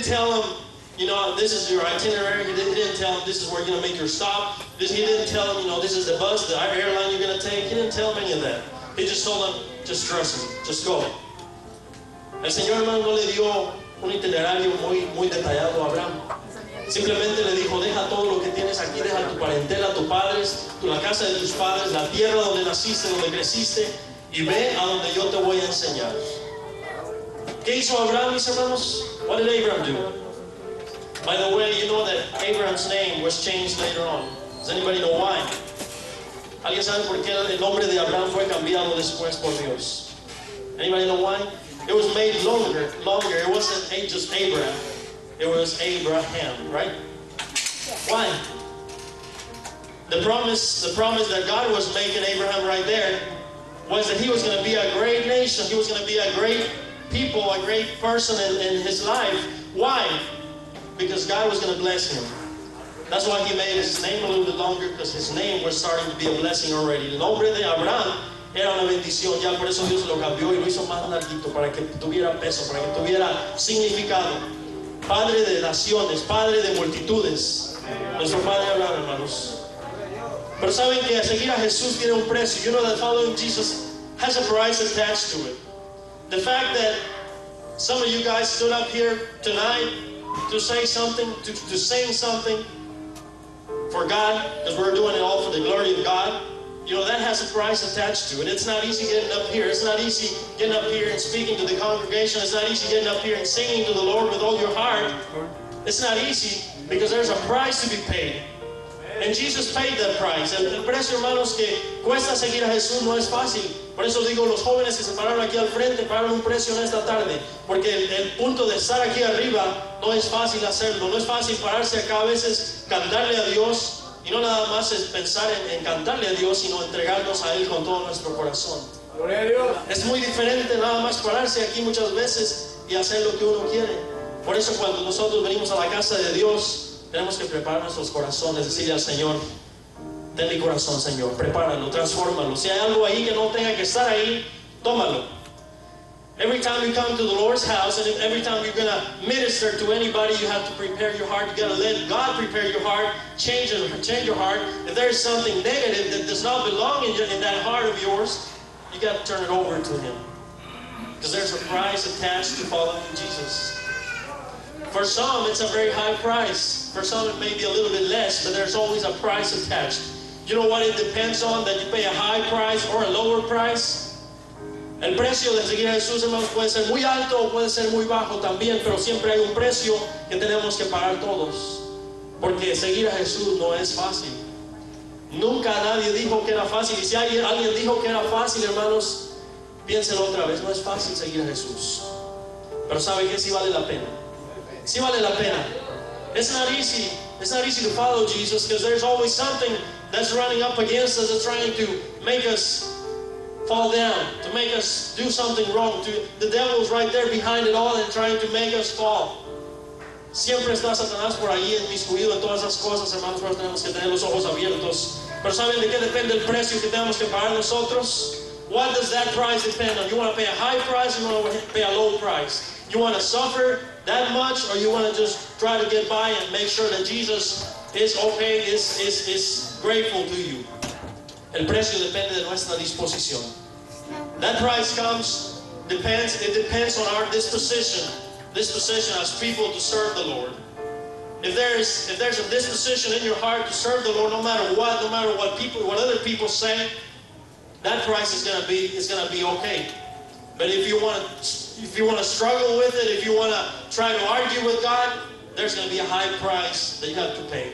tell him, you know, this is your itinerary. He didn't tell him this is where you're going to make your stop. He didn't tell him, you know, this is the bus, the airline you're going to take. He didn't tell him any of that. He just told him, just trust me, just go. El Señor, hermano, no le dio un itinerario muy detallado a Abraham. Simplemente le dijo, deja todo lo que tienes aquí, deja tu parentela, tus padres, la casa de tus padres, la tierra donde naciste, donde creciste, y ve a donde yo te voy a enseñar. ¿Qué hizo Abraham, mis hermanos? What did Abraham do? By the way, you know that Abraham's name was changed later on. Does anybody know why? ¿Alguien sabe por qué el nombre de Abraham fue cambiado después por Dios? Anybody know why? It was made longer. It wasn't just Abraham. It was Abraham, right? Why? The promise that God was making Abraham right there was that he was going to be a great nation. He was going to be a great people, a great person in his life. Why? Because God was going to bless him. That's why he made his name a little bit longer, because his name was starting to be a blessing already. El nombre de Abraham era una bendición, ya por eso Dios lo cambió y lo hizo más larguito para que tuviera peso, para que tuviera significado. Padre de naciones, Padre de multitudes. Nuestro Padre Abraham, hermanos. Pero saben que seguir a Jesús tiene un precio. You know that following Jesus has a price attached to it. The fact that some of you guys stood up here tonight to say something, to sing something for God, because we're doing it all for the glory of God. You know, that has a price attached to it. It's not easy getting up here. It's not easy getting up here and speaking to the congregation. It's not easy getting up here and singing to the Lord with all your heart. It's not easy because there's a price to be paid. And Jesus paid that price. El precio, hermanos, que cuesta seguir a Jesús no es fácil. Por eso digo, los jóvenes que se pararon aquí al frente pagaron un precio en esta tarde. Porque el punto de estar aquí arriba no es fácil hacerlo. No es fácil pararse acá a veces, cantarle a Dios. Y no nada más es pensar en cantarle a Dios, sino entregarnos a Él con todo nuestro corazón. Es muy diferente nada más pararse aquí muchas veces y hacer lo que uno quiere. Por eso cuando nosotros venimos a la casa de Dios, tenemos que preparar nuestros corazones, decirle al Señor, ten mi corazón, Señor, prepáralo, transfórmalo. Si hay algo ahí que no tenga que estar ahí, tómalo. Every time you come to the Lord's house, and every time you're going to minister to anybody, you have to prepare your heart. You got to let God prepare your heart, change your heart. If there's something negative that does not belong in that heart of yours, you got to turn it over to Him. Because there's a price attached to following Jesus. For some, it's a very high price. For some, it may be a little bit less, but there's always a price attached. You know what it depends on, that you pay a high price or a lower price? El precio de seguir a Jesús, hermanos, puede ser muy alto o puede ser muy bajo también, pero siempre hay un precio que tenemos que pagar todos. Porque seguir a Jesús no es fácil. Nunca nadie dijo que era fácil. Y si alguien dijo que era fácil, hermanos, piénselo otra vez. No es fácil seguir a Jesús. Pero ¿sabe qué? Sí vale la pena. Sí vale la pena. It's not easy. It's not easy to follow Jesus because there's always something that's running up against us, that's trying to make us fall down, to make us do something wrong. The devil's right there behind it all and trying to make us fall. Siempre está Satanás por ahí inmiscuido en todas esas cosas, hermanos, pero tenemos que tener los ojos abiertos. Pero ¿saben de qué depende el precio que tenemos que pagar nosotros? What does that price depend on? You want to pay a high price or you want to pay a low price? You want to suffer that much or you want to just try to get by and make sure that Jesus is okay, is grateful to you? El precio depende de nuestra disposición. That price it depends on our disposition as people to serve the Lord. If there's a disposition in your heart to serve the Lord, no matter what other people say, that price is gonna be okay. But if you want to struggle with it, if you want to try to argue with God, there's going to be a high price that you have to pay.